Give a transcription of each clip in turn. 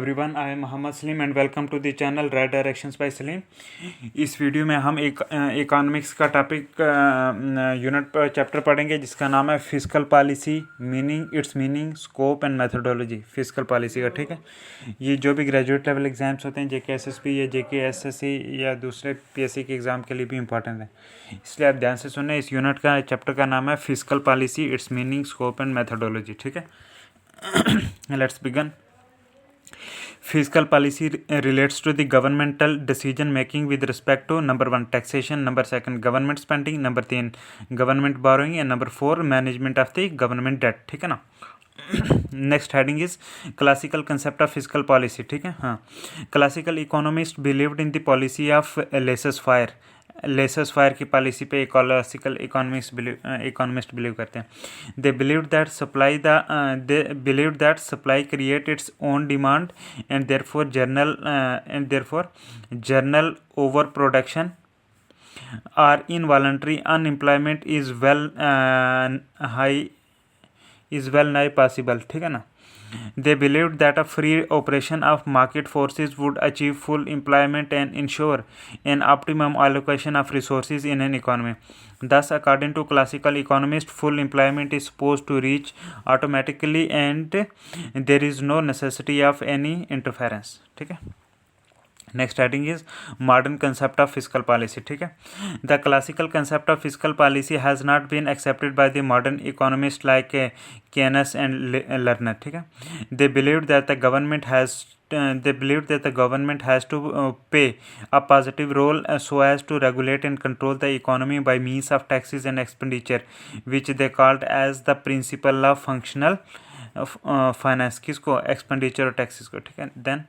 Everyone, I am Mohammad Salim and welcome to the channel right directions by Salim. इस video में हम एक इकोनॉमिक्स का टॉपिक यूनिट चैप्टर पढ़ेंगे जिसका नाम है fiscal policy, it's meaning, scope and methodology. Fiscal policy का, ठीक है। ये जो भी ग्रेजुएट लेवल एग्जाम्स होते हैं, JKSSB या JKSSC या दूसरे PSC के एग्ज़ाम के लिए भी इंपॉर्टेंट है, इसलिए आप ध्यान से सुनना। इस यूनिट का चैप्टर का नाम है fiscal policy, it's meaning, scope and methodology, ठीक है। Let's begin. Fiscal policy relates to the governmental decision making with respect to number 1 taxation, number 2 government spending, number 3 government borrowing and number 4 management of the government debt, ठीक है ना। Next heading is classical concept of physical policy, ठीक है। हाँ, classical economist believed in the policy of lessees fire की policy पे classical economist believe करते हैं। दे believe that supply create its own demand and therefore general over production और involuntary unemployment is well नाई possible, ठीक है ना। They believed that a free operation of market forces would achieve full employment and ensure an optimum allocation of resources in an economy. Thus, according to classical economists, full employment is supposed to reach automatically and there is no necessity of any interference, ठीक है। Next heading is modern concept of physical policy, ठीक है। The classical concept of physical policy has not been accepted by the modern economist like Keynes and Lerner, ठीक है। They believe that the government has to pay a positive role so as to regulate and control the economy by means of taxes and expenditure, which they called as the principle of functional finance. किसको? Expenditure और taxes को, ठीक है। Then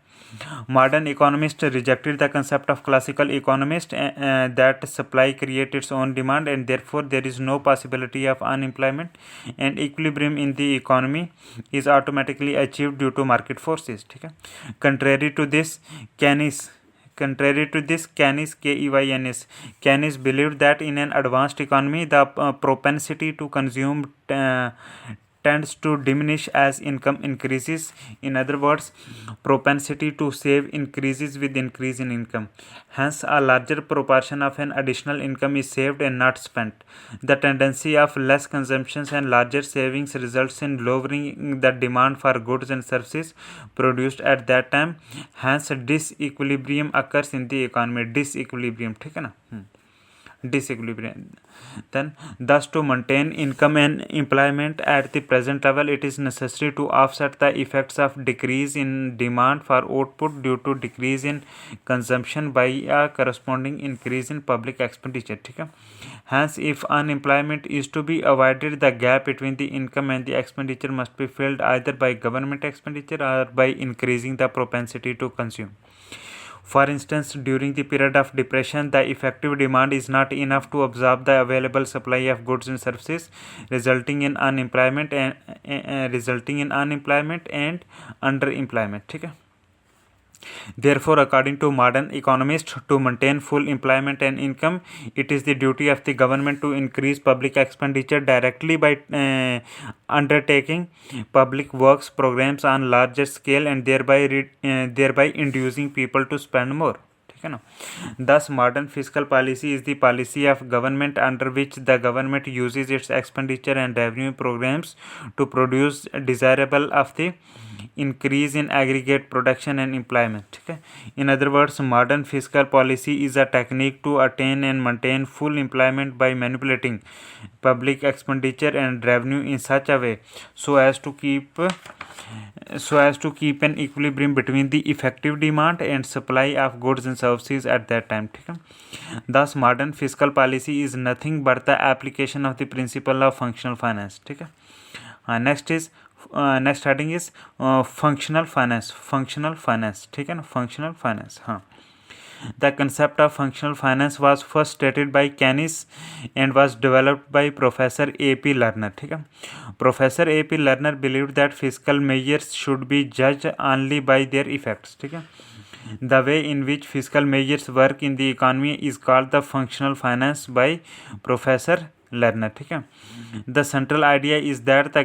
modern economist rejected the concept of classical economist that supply create its own demand and therefore there is no possibility of unemployment and equilibrium in the economy is automatically achieved due to market forces, ठीक है। Contrary to this Keynes, Keynes believed that in an advanced economy, the propensity to consume tends to diminish as income increases. In other words, propensity to save increases with increase in income. Hence, a larger proportion of an additional income is saved and not spent. The tendency of less consumption and larger savings results in lowering the demand for goods and services produced at that time. Hence, disequilibrium occurs in the economy. Disequilibrium, ठीक है ना। Disequilibrium. Then, thus to maintain income and employment at the present level, it is necessary to offset the effects of decrease in demand for output due to decrease in consumption by a corresponding increase in public expenditure, ठीक है। Hence, if unemployment is to be avoided, the gap between the income and the expenditure must be filled either by government expenditure or by increasing the propensity to consume. For instance, during the period of depression, the effective demand is not enough to absorb the available supply of goods and services, resulting in unemployment and underemployment, ठीक है। Therefore, according to modern economists, to maintain full employment and income, it is the duty of the government to increase public expenditure directly by undertaking public works programs on larger scale and thereby inducing people to spend more. Thus, modern fiscal policy is the policy of government under which the government uses its expenditure and revenue programs to produce desirable of the increase in aggregate production and employment, ठीक है। In other words, modern fiscal policy is a technique to attain and maintain full employment by manipulating public expenditure and revenue in such a way so as to keep an equilibrium between the effective demand and supply of goods and services at that time, ठीक है। Thus, modern fiscal policy is nothing but the application of the principle of functional finance, ठीक है। Next heading is functional finance, ठीक है ना। Functional finance, हाँ। The concept of functional finance was first stated by Keynes and was developed by Professor A.P. Lerner, ठीक है। Professor A.P. Lerner believed that fiscal measures should be judged only by their effects, ठीक है। The way in which fiscal measures work in the economy is called the functional finance by Professor learner, ठीक है. The central idea is that the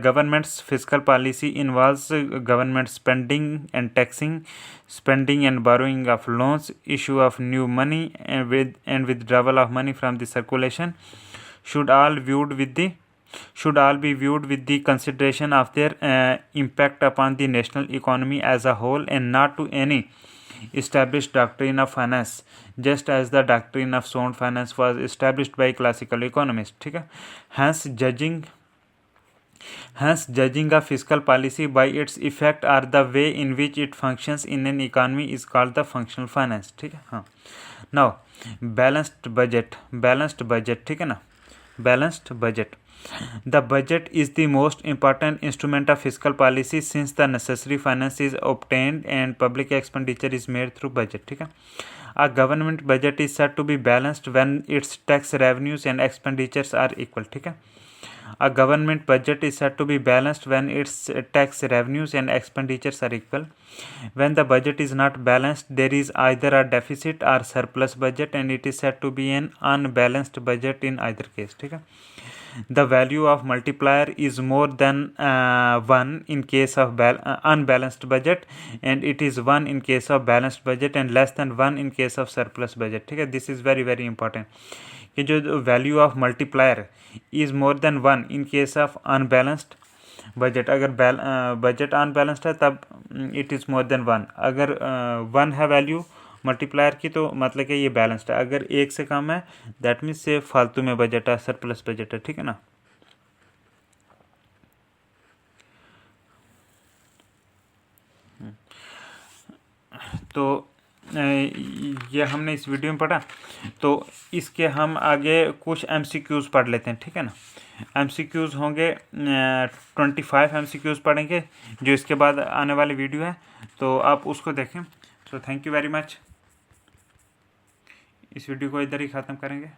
government's fiscal policy involves government spending and taxing, spending and borrowing of loans, issue of new money, and withdrawal of money from the circulation should all be viewed with the consideration of their impact upon the national economy as a whole, and not to any established doctrine of finance, just as the doctrine of sound finance was established by classical economists, ठीक है. Hence judging a fiscal policy by its effect or the way in which it functions in an economy is called the functional finance, ठीक है. हाँ. Now balanced budget, ठीक है ना. Balanced budget. The budget is the most important instrument of fiscal policy since the necessary finance is obtained and public expenditure is made through budget, ठीक है. A government budget is said to be balanced when its tax revenues and expenditures are equal, ठीक है. A government budget is said to be balanced when its tax revenues and expenditures are equal. When the budget is not balanced, there is either a deficit or surplus budget, and it is said to be an unbalanced budget in either case, ठीक है. The value of multiplier is more than 1 in case of unbalanced budget, and it is 1 in case of balanced budget and less than 1 in case of surplus budget, ठीक है. This is very very important कि जो value of multiplier is more than 1 in case of unbalanced budget. अगर budget unbalanced है तब it is more than 1. अगर 1 है value multiplier की तो मतलब कि ये बैलेंस्ड है. अगर 1 से कम है दैट मीन्स से फालतू में बजट है, सरप्लस बजट है, ठीक है ना. तो ये हमने इस वीडियो में पढ़ा. तो इसके हम आगे कुछ MCQs पढ़ लेते हैं, ठीक है ना. MCQs होंगे 25 MCQs पढ़ेंगे जो इसके बाद आने वाली वीडियो है, तो आप उसको देखें. तो थैंक यू वेरी मच. इस वीडियो को इधर ही ख़त्म करेंगे.